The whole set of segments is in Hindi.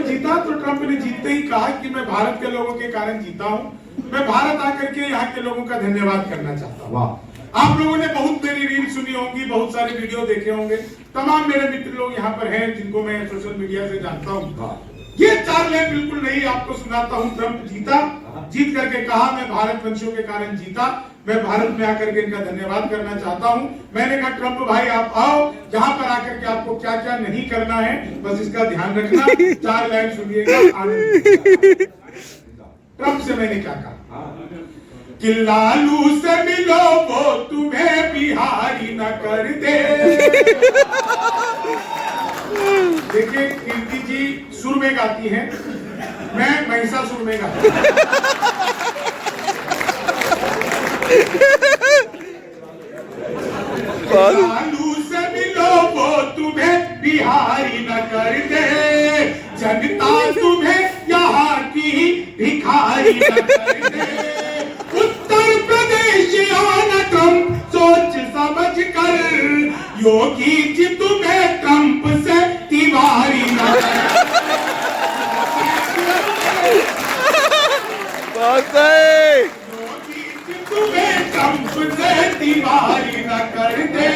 जीता तो ट्रंप ने जीतते ही कहा कि मैं भारत के लोगों के कारण जीता हूं, मैं भारत आकर के यहाँ के लोगों का धन्यवाद करना चाहता हूँ। आप लोगों ने बहुत मेरी रील सुनी होगी, बहुत सारे वीडियो देखे होंगे, तमाम मेरे मित्र लोग यहाँ पर हैं जिनको मैं सोशल मीडिया से जानता हूँ। ये 4 लाइन बिल्कुल नहीं आपको सुनाता हूँ। ट्रंप जीता, जीत करके कहा मैं भारत वंशियों के कारण जीता, मैं भारत में आकर के इनका धन्यवाद करना चाहता हूँ। मैंने कहा ट्रंप भाई आप आओ, यहाँ पर आकर के आपको क्या क्या नहीं करना है बस इसका ध्यान रखना। 4 लाइन सुनिएगा। ट्रंप से मैंने क्या कहा कि लालू से मिलो वो तुम्हें बिहारी न कर दे। देखिए कीर्ति जी सुर में गाती हैं, मैं महिषासुर में गाती हूं। लालू से मिलो वो तुम्हें बिहारी न कर दे, जनता तुम्हें यहाँ की भिखारी न कर दे। उत्तर प्रदेश आना ट्रंप सोच समझ कर, योगी जी तुम्हें ट्रंप से तिवारी न कर दे, योगी जी तुम्हें ट्रंप से तिवारी न कर दे।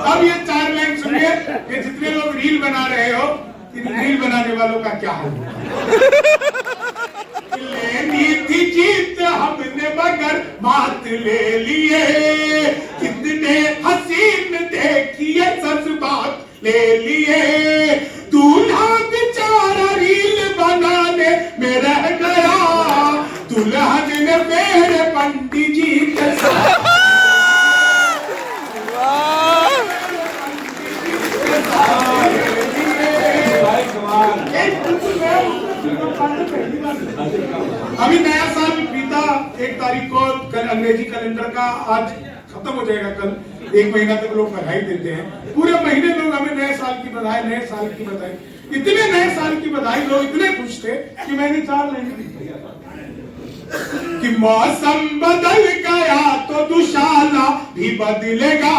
अब ये 4 लाइन सुनिए कि जितने लोग रील बना रहे हो, रील बनाने वालों का क्या हाल होगा। लेनी थी जीत हमने मगर मात ले लिए, कितने हसीन देखिए जज्बात ले लिए। दूल्हा बेचारा रील बनाने में रह गया, दुल्हन ने मेरे पंडित जी के साथ अभी नया साल बीता, 1 तारीख को कल अंग्रेजी कैलेंडर का आज खत्म हो जाएगा। कल 1 महीना तक लोग बधाई देते हैं, पूरे महीने लोग हमें नए साल की बधाई, नए साल की बधाई। इतने नए साल की बधाई, लोग इतने खुश थे कि मैंने 4 लाइन कि मौसम बदल गया तो दुशाला भी बदलेगा,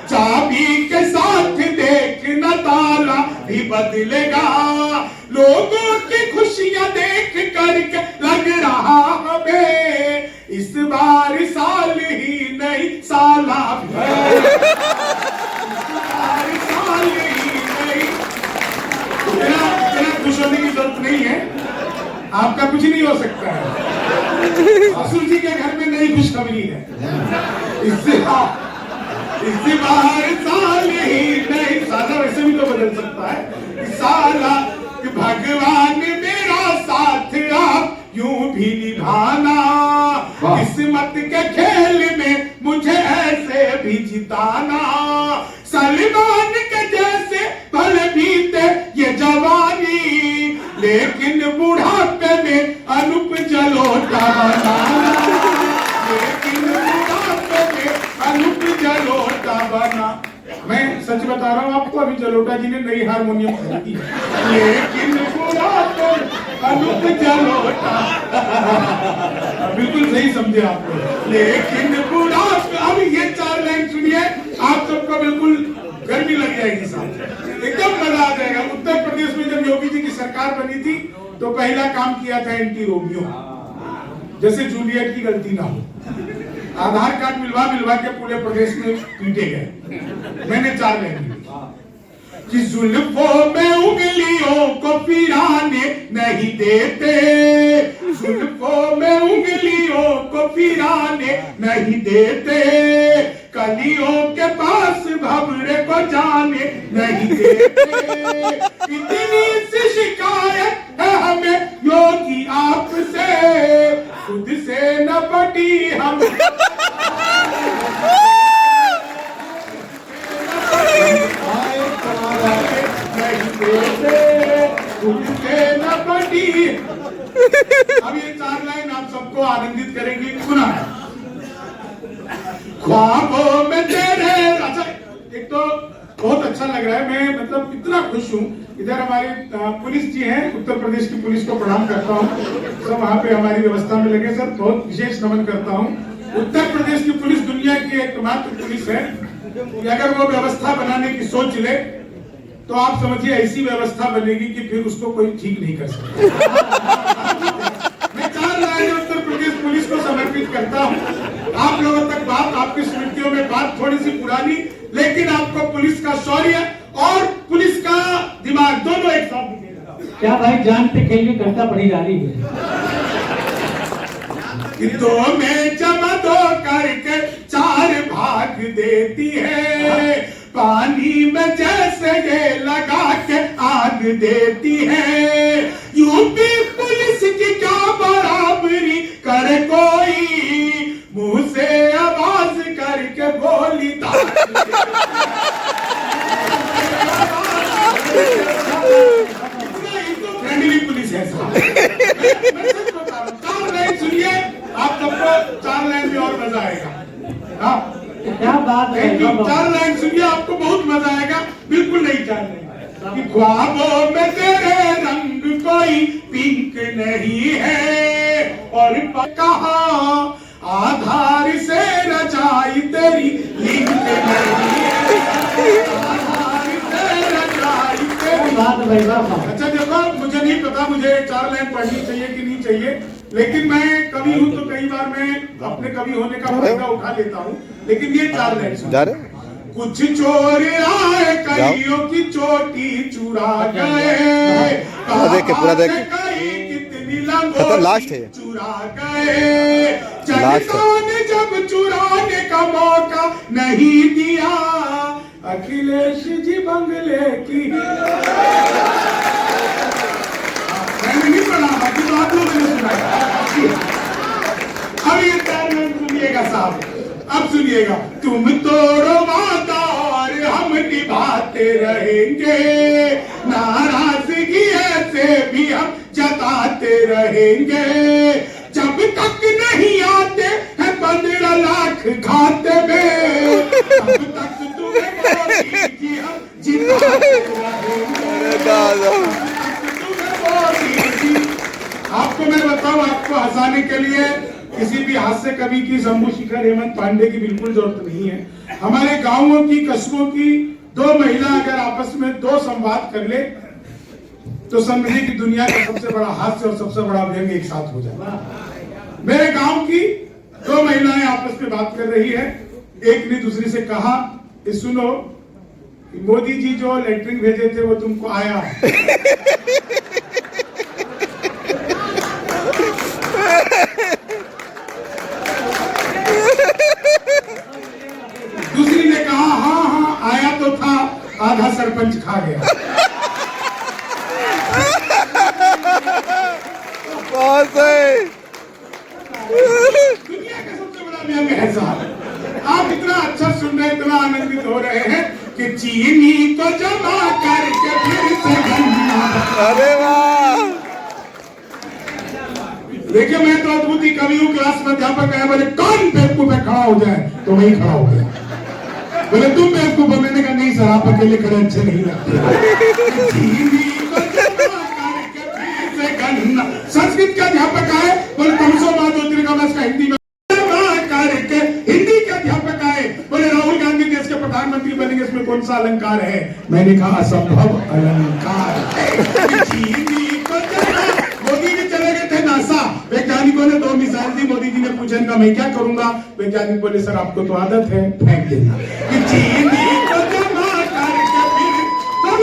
चाबी के साथ देखना ताला भी बदलेगा। लोगों की खुशियां देख करके लग रहा हमें इस बार साल ही नहीं साला भी, साल ही नहीं। इतना खुश होने की जरूरत नहीं है, आपका कुछ नहीं हो सकता है। असुर जी के घर में नई खुशखबरी है, इससे बाहर साल ही नहीं साला, वैसे भी तो बदल सकता है साला। भगवान मेरा साथ आप यूं भी निभाना, किस्मत के खेल में मुझे ऐसे भी जिताना। सलमान के जैसे भले बीते ये जवानी, लेकिन बुढ़ापे में अनूप जलोटा बनाना, लेकिन बुढ़ापे में अनूप जलोटा बना। मैं सच बता रहा हूँ आपको, अभी जलोटा जी ने नई हारमोनियम खरीदी, लेकिन बुढ़ापे अनूप जलोटा। बिल्कुल सही समझे आप लोग, लेकिन बुढ़ापे। अब ये 4 लाइन सुनिए, आप सबको बिल्कुल गर्मी लग जाएगी, साथ एकदम मजा आ जाएगा। उत्तर प्रदेश में जब योगी जी की सरकार बनी थी तो पहला काम किया था एंटी रोमियो, जैसे जूलियट की गलती ना हो। आधार कार्ड मिलवा के पूरे प्रदेश में पीटे गए। मैंने 4 लाइन कि जुल्फों में उंगलियों को फिराने नहीं देते, जुल्फों में उंगलियों को फिराने नहीं देते, कलियों के पास भंवरे को जाने नहीं देते। इतनी सी शिकायत है हमें योगी आपसे, खुद से न पटी हम न पटी। अब ये 4 लाइन आप सबको आनंदित करेंगी, सुना। ख्वाबों में तेरे, अच्छा एक तो बहुत अच्छा लग रहा है, मैं मतलब इतना खुश हूँ। इधर हमारे पुलिस जी हैं, उत्तर प्रदेश की पुलिस को प्रणाम करता हूँ, सब वहाँ पे हमारी व्यवस्था में लगे सर, बहुत विशेष नमन करता हूँ। उत्तर प्रदेश की पुलिस दुनिया की एकमात्र पुलिस है कि अगर वो व्यवस्था बनाने की सोच ले तो आप समझिए ऐसी व्यवस्था बनेगी कि फिर उसको कोई ठीक नहीं कर सकता। मैं 4 लाइन उत्तर प्रदेश पुलिस को समर्पित करता हूँ। आप लोगों तक बात, आपकी स्मृतियों में बात थोड़ी सी पुरानी, लेकिन आपको पुलिस का शौर्य और पुलिस का दिमाग दोनों एक साथ दिखेगा। क्या भाई जान पे खेल की घटना पड़ी जा रही है? दो में जमा 2 करके 4 भाग देती है, पानी में जैसे ये लगा के आग देती है। यूपी पुलिस की क्या बराबरी करे कोई, मुंह से आवाज करके बोली फ्रेंडली पुलिस है साहब। मैं सच बता रहा हूं। 4 लाइन सुनिए, आप सबको 4 लाइन में और मजा आएगा। हाँ क्या बात है? 4 लाइन सुनिए, आपको बहुत मजा आएगा। बिल्कुल नहीं 4 लाइन कि ख्वाबों में तेरे रंग कोई पिंक नहीं है, और कहा आधार से रचाई तेरी लिंक नहीं है, आधार से रचाई तेरी। अच्छा देखो, मुझे नहीं पता मुझे 4 लाइन पढ़नी चाहिए कि नहीं चाहिए, लेकिन मैं कवि हूँ तो कई बार मैं अपने कवि होने का फायदा उठा लेता हूँ। लेकिन ये 4 लाइन कुछ चोर आए कईयों की चोटी चुरा गए, पूरा देख कितनी लंगोटी लास्ट है, चुरा गए, जनता ने जब चुराने का मौका नहीं दिया, अखिलेश जी बंगले की। मैंने नहीं पढ़ा, बाकी तो आप लोगों ने सुना। अब ये 4 लाइन सुनिएगा साहब, अब सुनिएगा। तुम तोड़ो वादा और हम निभाते रहेंगे, नाराजगी ऐसे भी हम जताते रहेंगे, जब तक नहीं आते हैं 15 लाख खाते में, तब तक तुम्हें मोदी जी हम जिताते रहेंगे। आपको मैं बताऊं, आपको हंसाने के लिए किसी भी हास्य कवि की शंभू शिखर हेमंत पांडे की बिल्कुल जरूरत नहीं है। हमारे गांवों की, कस्बों की 2 महिला अगर आपस में 2 संवाद कर ले तो समझिए कि दुनिया का सबसे बड़ा हास्य और सबसे बड़ा व्यंग एक साथ हो जाए। मेरे गांव की 2 महिलाएं आपस में बात कर रही है। एक ने दूसरी से कहा, सुनो, मोदी जी जो लेटरिन भेजे थे वो तुमको आया? दूसरी ने कहा, हाँ आया तो था, आधा सरपंच खा गया। दुनिया का सबसे बड़ा व्यंग है साहब। आप इतना अच्छा सुन रहे हैं, इतना आनंदित हो रहे हैं कि चीनी को जमा करके फिर से गन्ना। अरे वाह! देखिए, मैं तो अद्भुत ही कवि हूँ। क्लास में अध्यापक आया, बोले कौन बेवकूफ है खड़ा हो जाए, तो वही खड़ा हो गया। बोले तुम बेवकूफ हो? मैंने कहा नहीं सर, आप अकेले खड़े अच्छे नहीं लगते। संस्कृत का अध्यापक आए, बोले तमसो मा ज्योतिर्गमय का हिंदी में। हिंदी के अध्यापक आए, बोले राहुल गांधी देश के प्रधानमंत्री बनेंगे, इसमें कौन सा अलंकार है? मैंने कहा असंभव अलंकार है। मोदी जी चले गए थे नासा, वैज्ञानिकों ने 2 मिसाइल दी, मोदी जी ने पूछा इनका मैं क्या करूंगा? वैज्ञानिक बोले सर आपको तो आदत है, फेंक देना।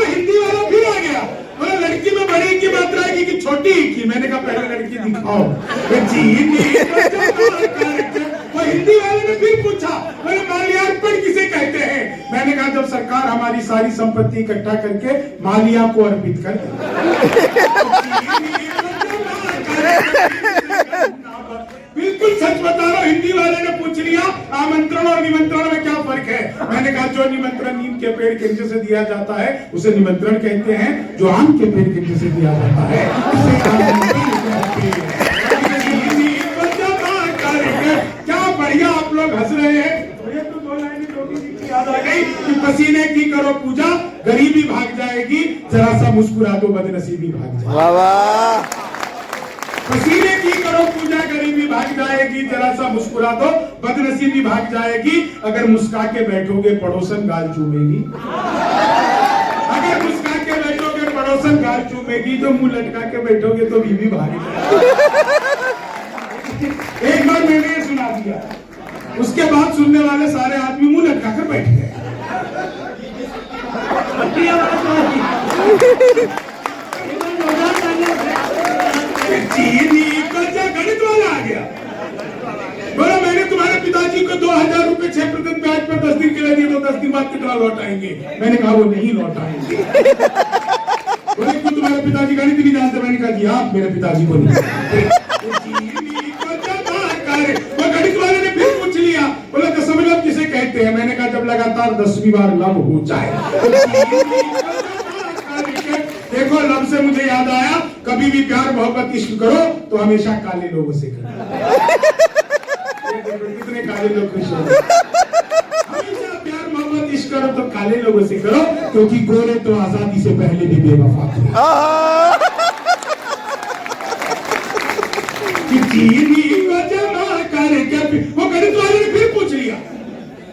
हिंदी वाला फिर आ गया, बोले लड़की में बड़ी की मात्रा है कि छोटी की? मैंने कहा पहले लड़की दिखाओ। वो हिंदी वाले ने फिर पूछा, बोले माल्यार्पण किसे कहते हैं? मैंने कहा जब सरकार हमारी सारी संपत्ति इकट्ठा करके मालिया को अर्पित कर बिल्कुल सच बता रहा हूं। हिंदी वाले ने पूछ लिया आमंत्रण और निमंत्रण में क्या फर्क है? मैंने कहा जो निमंत्रण नीम के पेड़ के नीचे से दिया जाता है उसे निमंत्रण कहते हैं, जो आम के पेड़ के नीचे से दिया जाता है उसे क्या बढ़िया आप लोग हंस रहे हैं। मुझे तो 2 लाइनें मोदी जी की याद आ गई कि पसीने की करो पूजा, गरीबी भाग जाएगी, जरा सा मुस्कुरा दो, बदनसीबी भाग जाएगी। पसीने की करो पूजा, गरीबी भाग जाएगी, जरा सा मुस्कुरा दो, बदनसीबी भाग जाएगी। अगर मुस्का के बैठोगे पड़ोसन गाल चूमेगी, अगर असल गाल चूमेगी तो मुंह लटका के बैठोगे तो बीवी भारी। एक बार मैंने ये सुना दिया, उसके बाद सुनने वाले सारे आदमी मुंह लटका कर बैठ गए। चीनी का गणित वाला आ गया, बोला मैंने तुम्हारे पिताजी को 2000 रुपए 6% ब्याज पर 10 दिन के लिए दिए, तो 10 दिन बाद कितना लौट आएंगे? मैंने कहा वो नहीं लौट आएंगे। बोले क्यों, तुम्हारे पिताजी गणित नहीं जानते? मैंने कहा जी आप मेरे पिताजी को नहीं जानते। वो गणित वाले ने फिर पूछ लिया, बोला दसम लब किसे कहते हैं? मैंने कहा जब लगातार 10वीं बार लब हो जाए। देखो लब से मुझे याद आया, कभी भी प्यार मोहब्बत इश्क करो तो हमेशा काले लोगों से करो। कितने काले लोग खुश हो, हमेशा प्यार मोहब्बत इश्क करो तो काले लोगों से करो, क्योंकि गोरे तो आजादी से पहले भी बेवफा थे। वो गणित वाले ने फिर पूछ लिया,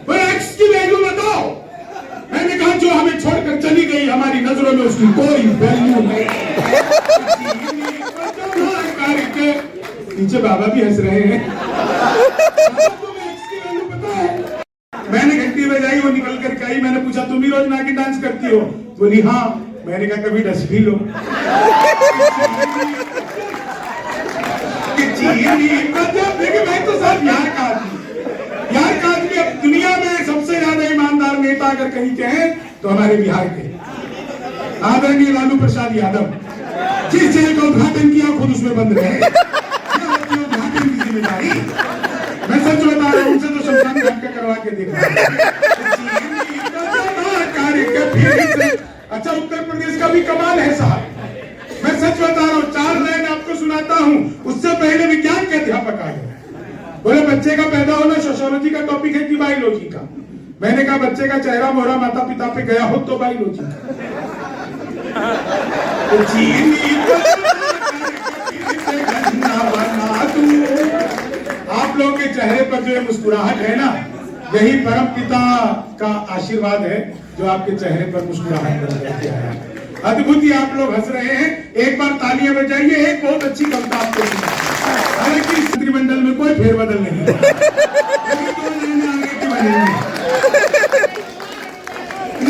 वो एक्स की वैल्यू बताओ। मैंने कहा जो हमें छोड़कर चली गई, हमारी नजरों में उसकी कोई वैल्यू नहीं। नीचे बाबा भी हंस रहे हैं। मैंने घंटी बजाई, वो निकल कर आई। मैंने पूछा तुम भी रोज नागिन डांस करती हो? बोली हाँ। मैंने कहा कभी डस भी लो। मैं तो साहब यार का आदमी अब दुनिया में सबसे ज्यादा ईमानदार नेता अगर कहीं के हैं तो हमारे बिहार के आदरणीय लालू प्रसाद यादव, जिस जेल का उद्घाटन किया खुद उसमें बंद रहे। उद्घाटन की जिम्मेदारी मैं सच बता रहा हूं, उनसे तो शमशान घाट का करवा के देखा। अच्छा उत्तर प्रदेश का भी कमाल है साहब, मैं सच बता रहा हूँ। 4 लाइन आपको सुनाता हूँ। उससे पहले विज्ञान के अध्यापक आ गए, बोले बच्चे का पैदा होना सोशियोलॉजी का टॉपिक है कि बायोलॉजी का? मैंने कहा बच्चे का चेहरा मोहरा माता पिता पे गया हो तो बायोलॉजी का। आप लोगों के चेहरे पर जो मुस्कुराहट है ना, यही परम पिता का आशीर्वाद है जो आपके चेहरे पर मुस्कुराहट बन करके आया। अद्भुत ही आप लोग हंस रहे हैं। एक बार तालियां बजाइए। एक बहुत अच्छी कविता आपको सुना, हालांकि मंत्रिमंडल में कोई फेरबदल नहीं है।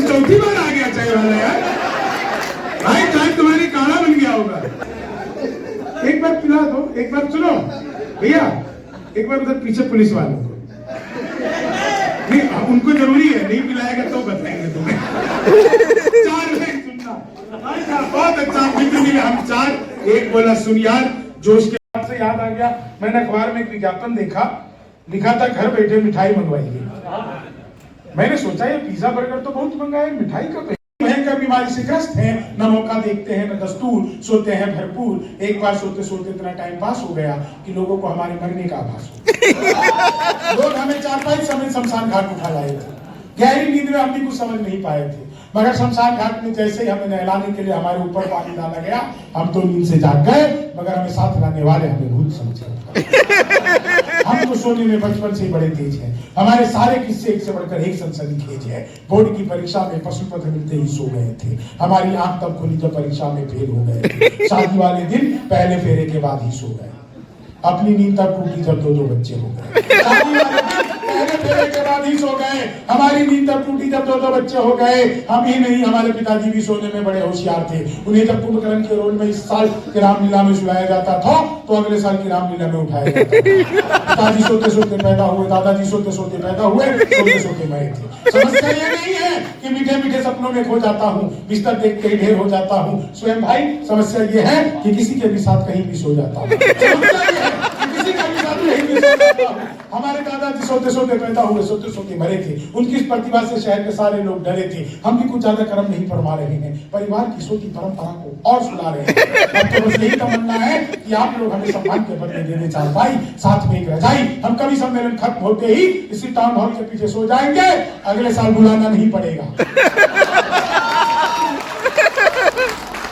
चौथी बार आ गया चाय वाला यार, भाई चाय तुम्हारी काढ़ा बन गया होगा। एक बार पिला दो, एक बार सुनो भैया, एक बार उधर पीछे पुलिस वालों को नहीं, उनको जरूरी है, नहीं पिलाएगा तो बताएंगे तुम्हें। 4 लाइन सुनना, बहुत अच्छा मित्र मिले हम 4। एक बोला सुन यार, जोश के बाद से याद आ गया, मैंने अखबार में एक विज्ञापन देखा, लिखा था घर बैठे मिठाई मंगवाइए। मैंने सोचा ये पिज्जा बर्गर तो बहुत मंगाए, मिठाई का भयंकर बीमारी से ग्रस्त हैं, न मौका देखते हैं न दस्तूर, सोते हैं भरपूर। एक बार सोते सोते इतना टाइम पास हो गया कि लोगों को हमारे मरने का आभास हो। लोग हमें 4-5 समय शमशान घाट उठा लाए थे। गहरी नींद में हम भी कुछ समझ नहीं पाए थे, मगर शमशान घाट में जैसे ही हमें नहलाने के लिए हमारे ऊपर पानी डाला गया, हम तो नींद से जाग गए, मगर हमें साथ लाने वाले हमें भूत समझे। हम तो सोने में बचपन से ही बड़े तेज हैं। हमारे सारे किस्से एक से बढ़कर एक सनसनीखेज है। बोर्ड की परीक्षा में प्रश्न पत्र मिलते ही सो गए थे। हमारी आंख तब खुली जब परीक्षा में फेल हो गए थे। शादी वाले दिन पहले फेरे के बाद ही सो गए। अपनी नींद तब टूटी जब 2 बच्चे हो गए। शादी वाले दिन पहले फेरे के बाद ही सो गए। हमारी नींद तब टूटी जब 2 बच्चे हो गए। हम ही नहीं, हमारे पिताजी भी सोने में बड़े होशियार थे। उन्हें जब कुंभकर्ण के रोल में इस साल की रामलीला में सुलाया जाता था तो अगले साल की रामलीला में उठाया जाता था। पिताजी सोते सोते पैदा हुए, दादाजी सोते सोते पैदा हुए, सोते सोते मरे थे। समस्या ये नहीं है कि मीठे मीठे सपनों में खो जाता हूँ, बिस्तर देखते ही ढेर हो जाता हूँ स्वयं भाई। समस्या ये है कि किसी के भी साथ कहीं भी सो जाता हूँ। हमारे दादाजी सोते सोते पैदा हुए, सोते सोते मरे थे। उनकी इस प्रतिभा से शहर के सारे लोग डरे थे। हम भी कुछ ज्यादा कर्म नहीं फरमा रहे हैं, परिवार की सोती परंपरा को और सुना रहे हैं। अब तो बस यही तमन्ना है कि आप लोग हमें सम्मान के बदले दे दे 4 भाई, साथ में एक रजाई। हम कभी सम्मेलन खत्म होते ही इसी टाउन हॉल के पीछे सो जाएंगे, अगले साल बुलाना नहीं पड़ेगा।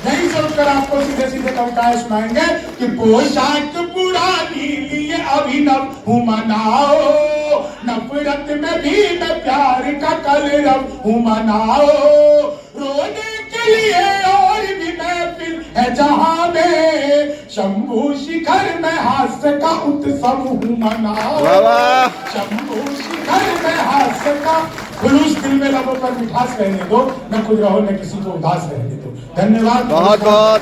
यही सोचकर आपको सीधे सीधे कविताएं सुनाएंगे कि पोशाक पुरानी लिए अभिनव हूँ मनाओ, नफरत में भी मैं प्यार का कलरव हूँ मनाओ, रोने के लिए और भी मैं है जहां में, शंभू शिखर में हास्य का उत्सव हूँ मना, वाह वाह। शंभू शिखर में हास्य का, खुलूस दिल में लबों पर मिठास रहने दो, न खुद रहो न किसी को उदास रहने दो। धन्यवाद। बहुत बहुत